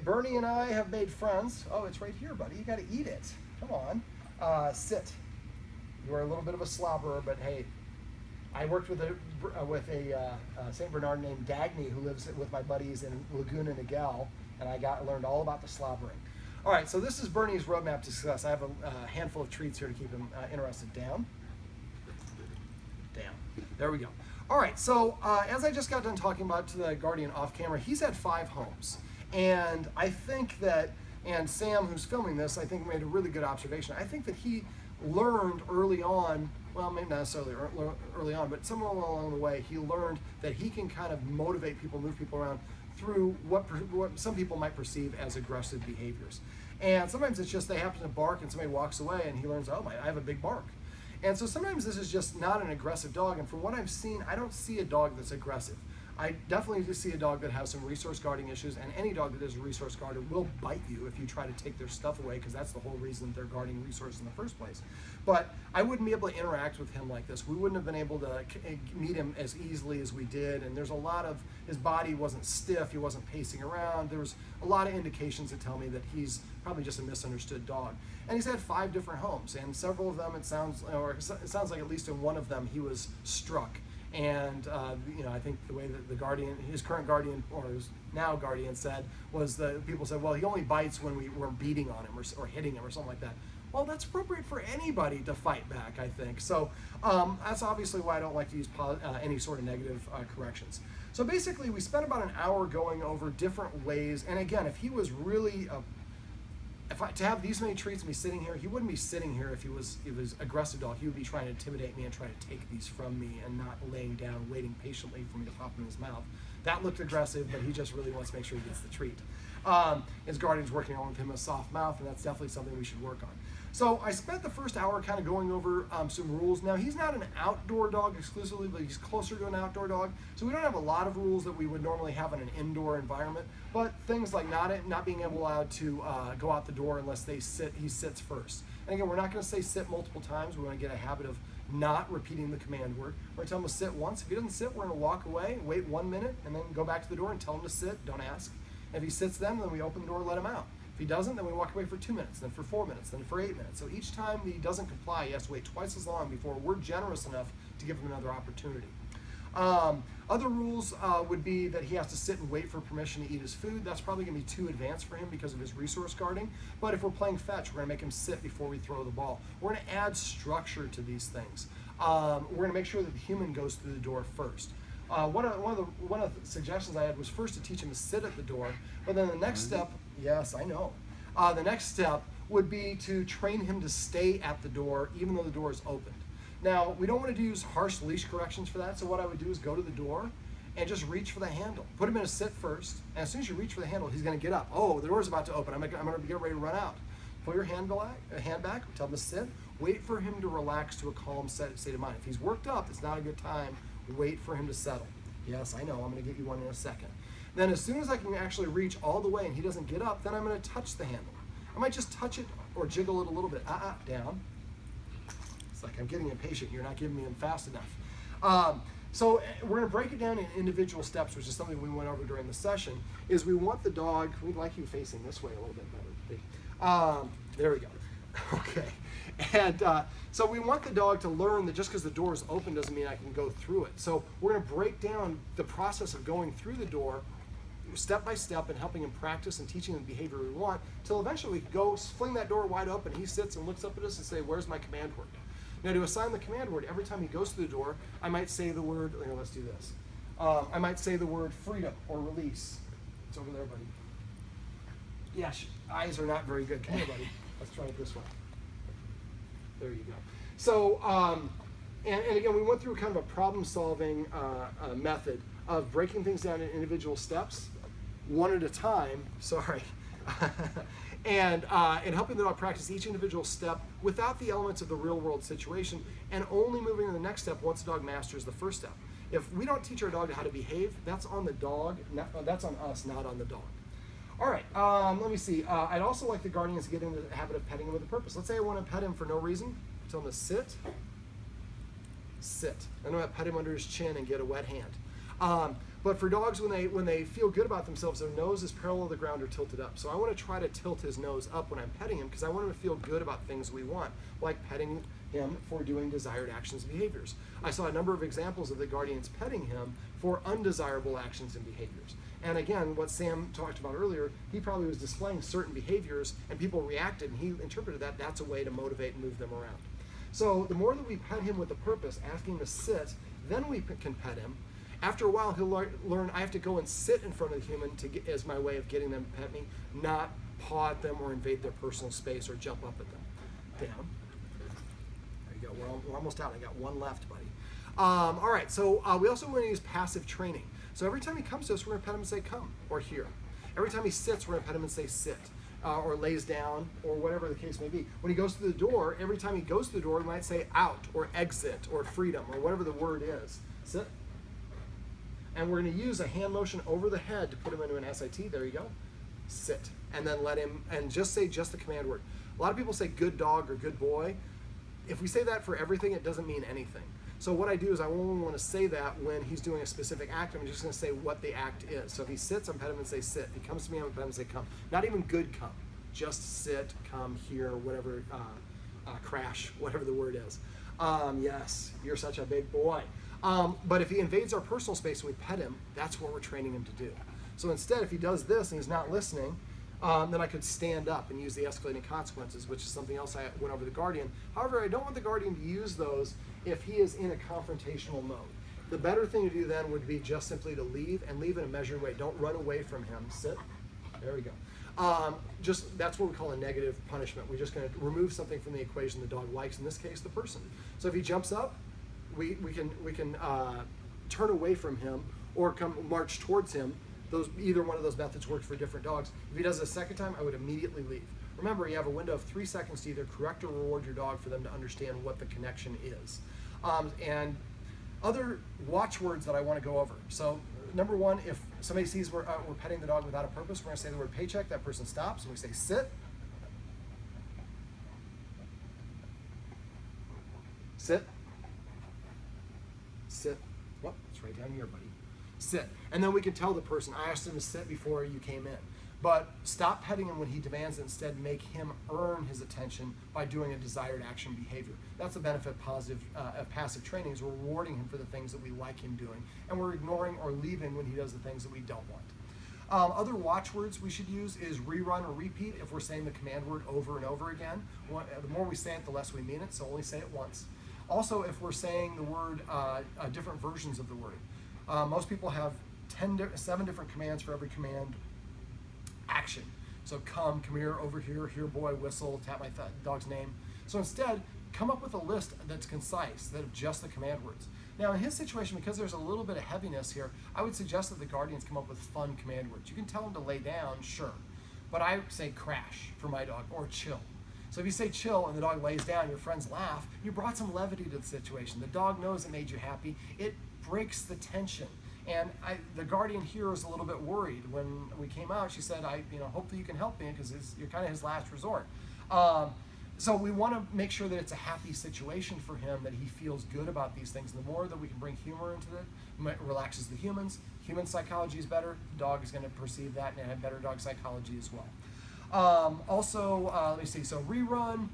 Bernie and I have made friends. Oh, it's right here, buddy. You got to eat it. Come on. Sit. You are a little bit of a slobberer, but hey, I worked with a St. Bernard named Dagny who lives with my buddies in Laguna Niguel, and I learned all about the slobbering. All right, so this is Bernie's roadmap to success. I have a handful of treats here to keep him interested. Down. Down. There we go. All right, so as I just got done talking about to the Guardian off camera, he's had 5 homes. And I think that, and Sam, who's filming this, I think made a really good observation. I think that he learned early on, well, maybe not necessarily early on, but somewhere along the way, he learned that he can kind of motivate people, move people around through what some people might perceive as aggressive behaviors. And sometimes it's just they happen to bark and somebody walks away and he learns, oh, I have a big bark. And so sometimes this is just not an aggressive dog, and from what I've seen, I don't see a dog that's aggressive. I definitely do see a dog that has some resource guarding issues, and any dog that is a resource guarder will bite you if you try to take their stuff away, because that's the whole reason they're guarding resources in the first place. But I wouldn't be able to interact with him like this. We wouldn't have been able to meet him as easily as we did, and there's a lot of, his body wasn't stiff, he wasn't pacing around. There was a lot of indications that tell me that he's probably just a misunderstood dog. And he's had 5 different homes, and several of them, it sounds like at least in one of them he was struck. And I think the way that the guardian, his current guardian, or his now guardian, said was that people said, well, he only bites when we're beating on him or hitting him or something like that. Well, that's appropriate for anybody to fight back, I think. So that's obviously why I don't like to use any sort of negative corrections. So basically, we spent about an hour going over different ways. And again, if he was really to have these many treats and be sitting here, he wouldn't be sitting here if he was aggressive dog. He would be trying to intimidate me and try to take these from me and not laying down, waiting patiently for me to pop in his mouth. That looked aggressive, but he just really wants to make sure he gets the treat. His guardian's working on with him a soft mouth, and that's definitely something we should work on. So I spent the first hour kind of going over some rules. Now, he's not an outdoor dog exclusively, but he's closer to an outdoor dog. So we don't have a lot of rules that we would normally have in an indoor environment, but things like not being allowed to go out the door unless he sits first. And again, we're not going to say sit multiple times. We want to get a habit of not repeating the command word. We're going to tell him to sit once. If he doesn't sit, we're going to walk away, wait 1 minute, and then go back to the door and tell him to sit. Don't ask. If he sits then we open the door and let him out. If he doesn't, then we walk away for 2 minutes, then for 4 minutes, then for 8 minutes. So each time he doesn't comply, he has to wait twice as long before we're generous enough to give him another opportunity. Other rules would be that he has to sit and wait for permission to eat his food. That's probably going to be too advanced for him because of his resource guarding. But if we're playing fetch, we're going to make him sit before we throw the ball. We're going to add structure to these things. We're going to make sure that the human goes through the door first. One of the suggestions I had was first to teach him to sit at the door, but then the next step, yes, I know. The next step would be to train him to stay at the door even though the door is opened. Now, we don't want to use harsh leash corrections for that, so what I would do is go to the door and just reach for the handle. Put him in a sit first, and as soon as you reach for the handle, he's going to get up. Oh, the door's about to open. I'm going to get ready to run out. Pull your hand back, tell him to sit. Wait for him to relax to a calm state of mind. If he's worked up, it's not a good time. Wait for him to settle. Yes, I know, I'm going to get you one in a second. Then as soon as I can actually reach all the way and he doesn't get up, then I'm going to touch the handle. I might just touch it or jiggle it a little bit. Down. It's like I'm getting impatient. You're not giving me them fast enough. So we're going to break it down in individual steps, which is something we went over during the session, is we want the dog, we'd like you facing this way a little bit better. There we go. Okay. And so we want the dog to learn that just because the door is open doesn't mean I can go through it. So we're going to break down the process of going through the door step by step and helping him practice and teaching him the behavior we want till eventually we can go fling that door wide open. He sits and looks up at us and say, where's my command word? Now to assign the command word, every time he goes through the door, I might say the word, let's do this. I might say the word freedom or release. It's over there, buddy. Yeah, eyes are not very good. Come here, buddy. Let's try it this way. There you go. So, and again, we went through kind of a problem-solving method of breaking things down in individual steps, one at a time, and helping the dog practice each individual step without the elements of the real-world situation, and only moving to the next step once the dog masters the first step. If we don't teach our dog how to behave, that's on the dog, that's on us, not on the dog. All right, let me see. I'd also like the guardians to get into the habit of petting him with a purpose. Let's say I want to pet him for no reason. Tell him to sit, sit. Then I'm going to pet him under his chin and get a wet hand. But for dogs, when they feel good about themselves, their nose is parallel to the ground or tilted up. So I want to try to tilt his nose up when I'm petting him because I want him to feel good about things we want, like petting him for doing desired actions and behaviors. I saw a number of examples of the guardians petting him for undesirable actions and behaviors. And again, what Sam talked about earlier, he probably was displaying certain behaviors and people reacted, and he interpreted that that's a way to motivate and move them around. So the more that we pet him with a purpose, asking him to sit, then we can pet him. After a while, he'll learn I have to go and sit in front of the human as my way of getting them to pet me, not paw at them or invade their personal space or jump up at them. Down. There you go. We're almost out. I got one left, buddy. All right, so we also want to use passive training. So every time he comes to us, we're going to pet him and say, come, or here. Every time he sits, we're going to pet him and say, sit, or lays down, or whatever the case may be. When he goes to the door, every time he goes to the door, we might say out, or exit, or freedom, or whatever the word is. Sit. And we're going to use a hand motion over the head to put him into an SIT. There you go. Sit. And then let him, and just say just the command word. A lot of people say good dog or good boy. If we say that for everything, it doesn't mean anything. So what I do is I only want to say that when he's doing a specific act. I'm just going to say what the act is. So if he sits, I'm pet him and say sit. If he comes to me, I'm pet him and say come. Not even good come. Just sit, come, here, whatever, crash, whatever the word is. Yes, you're such a big boy. But if he invades our personal space and we pet him, that's what we're training him to do. So instead, if he does this and he's not listening, then I could stand up and use the escalating consequences, which is something else I went over the guardian. However, I don't want the guardian to use those if he is in a confrontational mode. The better thing to do then would be just simply to leave, and leave in a measured way. Don't run away from him. Sit. There we go. That's what we call a negative punishment. We're just going to remove something from the equation the dog likes, in this case, the person. So if he jumps up, we can turn away from him or come march towards him. Either one of those methods works for different dogs. If he does it a second time, I would immediately leave. Remember, you have a window of 3 seconds to either correct or reward your dog for them to understand what the connection is. And other watchwords that I want to go over. So number one, if somebody sees we're petting the dog without a purpose, we're going to say the word paycheck. That person stops, and we say sit. Sit. Sit. What? It's right down here, buddy. Sit. And then we can tell the person, I asked him to sit before you came in. But stop petting him when he demands it. Instead, make him earn his attention by doing a desired action behavior. That's the benefit of passive training, is we're rewarding him for the things that we like him doing, and we're ignoring or leaving when he does the things that we don't want. Other watchwords we should use is rerun or repeat if we're saying the command word over and over again. The more we say it, the less we mean it, so only say it once. Also, if we're saying the word, different versions of the word. Most people have 7 different commands for every command action. So come here, over here, boy, whistle, tap my dog's name. So instead, come up with a list that's concise, that of just the command words. Now in his situation, because there's a little bit of heaviness here, I would suggest that the guardians come up with fun command words. You can tell him to lay down, sure, but I say crash for my dog, or chill. So if you say chill and the dog lays down, your friends laugh, you brought some levity to the situation. The dog knows it made you happy. It breaks the tension. And the guardian here is a little bit worried. When we came out, she said, hope that you can help me, because you're kind of his last resort. So we want to make sure that it's a happy situation for him, that he feels good about these things. And the more that we can bring humor into it relaxes the humans. Human psychology is better. The dog is going to perceive that and have better dog psychology as well. Let me see. So rerun,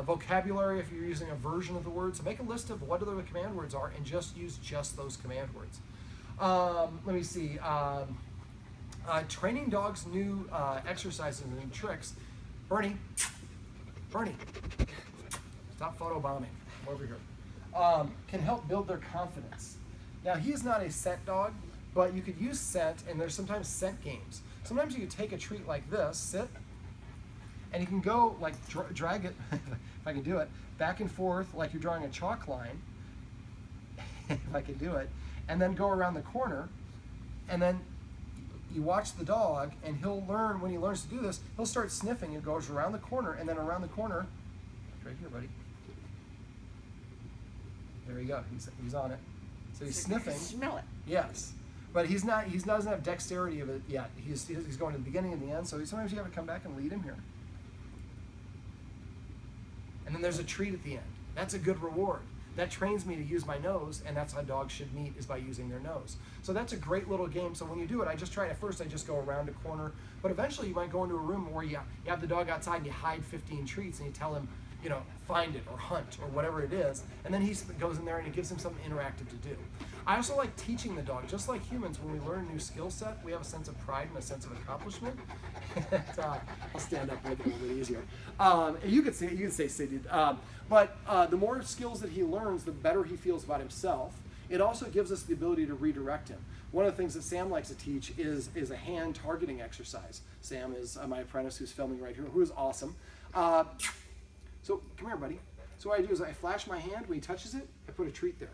vocabulary if you're using a version of the word. So make a list of what the command words are and just use just those command words. Let me see. Training dogs new exercises and tricks. Bernie, stop photobombing. I'm over here. Can help build their confidence. Now, he is not a scent dog, but you could use scent, and there's sometimes scent games. Sometimes you could take a treat like this, sit, and you can go like drag it, if I can do it, back and forth like you're drawing a chalk line, if I can do it, and then go around the corner, and then you watch the dog, and he'll learn, when he learns to do this, he'll start sniffing. It goes around the corner, and then around the corner, right here, buddy. There you go, he's on it. So he's sniffing. Smell it. Yes, but he doesn't have dexterity of it yet. He's going to the beginning and the end, so sometimes you have to come back and lead him here. And then there's a treat at the end. That's a good reward. that trains me to use my nose, and that's how dogs should meet, is by using their nose. So that's a great little game. So when you do it, I just try it. At first I just go around a corner, but eventually you might go into a room where you have the dog outside and you hide 15 treats and you tell him, find it or hunt or whatever it is, and then he goes in there and it gives him something interactive to do. I also like teaching the dog. Just like humans, when we learn a new skill set, we have a sense of pride and a sense of accomplishment. I'll stand up, make it a little bit easier. You could say seated. But the more skills that he learns, the better he feels about himself. It also gives us the ability to redirect him. One of the things that Sam likes to teach is a hand targeting exercise. Sam is my apprentice who's filming right here, who is awesome. So come here, buddy. So what I do is I flash my hand. When he touches it, I put a treat there.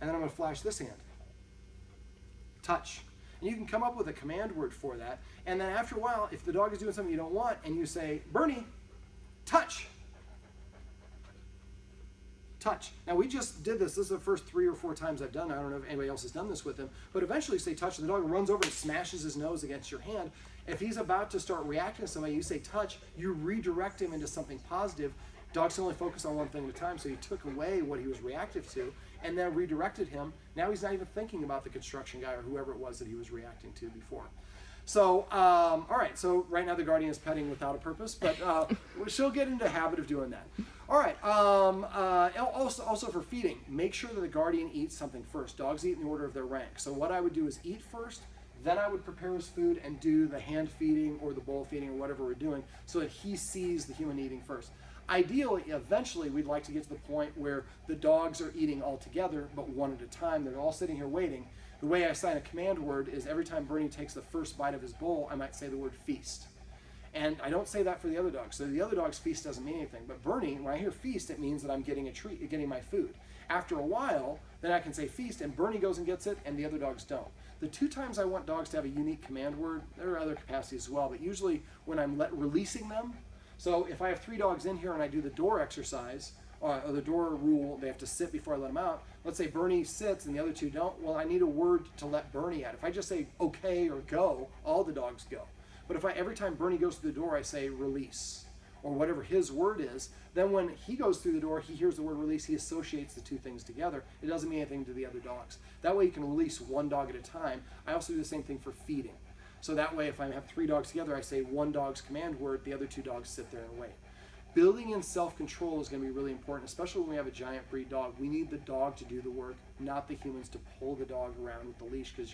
And then I'm going to flash this hand. Touch. And you can come up with a command word for that. And then after a while, if the dog is doing something you don't want, and you say, Bernie, touch. Touch. Now we just did this. This is the first 3 or 4 times I've done it. I don't know if anybody else has done this with him. But eventually you say touch, and the dog runs over and smashes his nose against your hand. If he's about to start reacting to somebody, you say touch, you redirect him into something positive. Dogs can only focus on one thing at a time, so you took away what he was reactive to and then redirected him. Now he's not even thinking about the construction guy or whoever it was that he was reacting to before. So, all right, so right now the Guardian is petting without a purpose, but she'll get into the habit of doing that. All right, also for feeding, make sure that the Guardian eats something first. Dogs eat in the order of their rank. So what I would do is eat first, then I would prepare his food and do the hand feeding or the bowl feeding or whatever we're doing so that he sees the human eating first. Ideally, eventually, we'd like to get to the point where the dogs are eating all together, but one at a time. They're all sitting here waiting. The way I assign a command word is every time Bernie takes the first bite of his bowl, I might say the word feast. And I don't say that for the other dogs. So the other dog's feast doesn't mean anything. But Bernie, when I hear feast, it means that I'm getting a treat, getting my food. After a while, then I can say feast, and Bernie goes and gets it, and the other dogs don't. The 2 times I want dogs to have a unique command word, there are other capacities as well, but usually when I'm releasing them, so if I have 3 dogs in here and I do the door exercise, or the door rule, they have to sit before I let them out. Let's say Bernie sits and the other 2 don't. Well, I need a word to let Bernie out. If I just say okay or go, all the dogs go. But if every time Bernie goes through the door, I say release, or whatever his word is, then when he goes through the door, he hears the word release, he associates the 2 things together. It doesn't mean anything to the other dogs. That way you can release 1 dog at a time. I also do the same thing for feeding. So that way, if I have 3 dogs together, I say 1 dog's command word, the other 2 dogs sit there and wait. Building in self-control is going to be really important, especially when we have a giant breed dog. We need the dog to do the work, not the humans to pull the dog around with the leash, because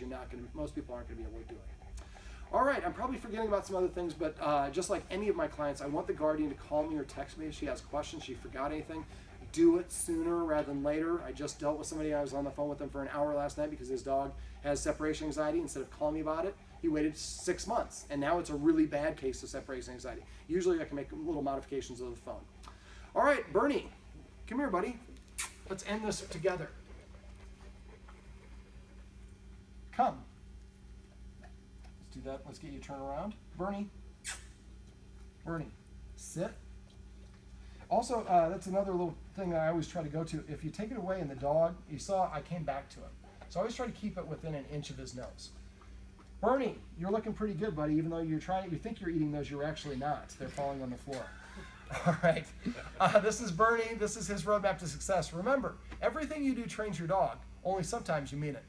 most people aren't going to be able to do it. All right, I'm probably forgetting about some other things, but just like any of my clients, I want the Guardian to call me or text me if she has questions, she forgot anything. Do it sooner rather than later. I just dealt with somebody, I was on the phone with them for an hour last night because his dog has separation anxiety. Instead of calling me about it, he waited 6 months, and now it's a really bad case of separation anxiety. Usually I can make little modifications of the phone. All right, Bernie, come here, buddy. Let's end this together. Come. Let's do that. Let's get you to turn around. Bernie. Bernie, sit. Also, that's another little thing that I always try to go to. If you take it away and the dog, you saw I came back to him. So I always try to keep it within an inch of his nose. Bernie, you're looking pretty good, buddy, even though you think you're eating those, you're actually not. They're falling on the floor. All right. This is Bernie. This is his roadmap to success. Remember, everything you do trains your dog, only sometimes you mean it.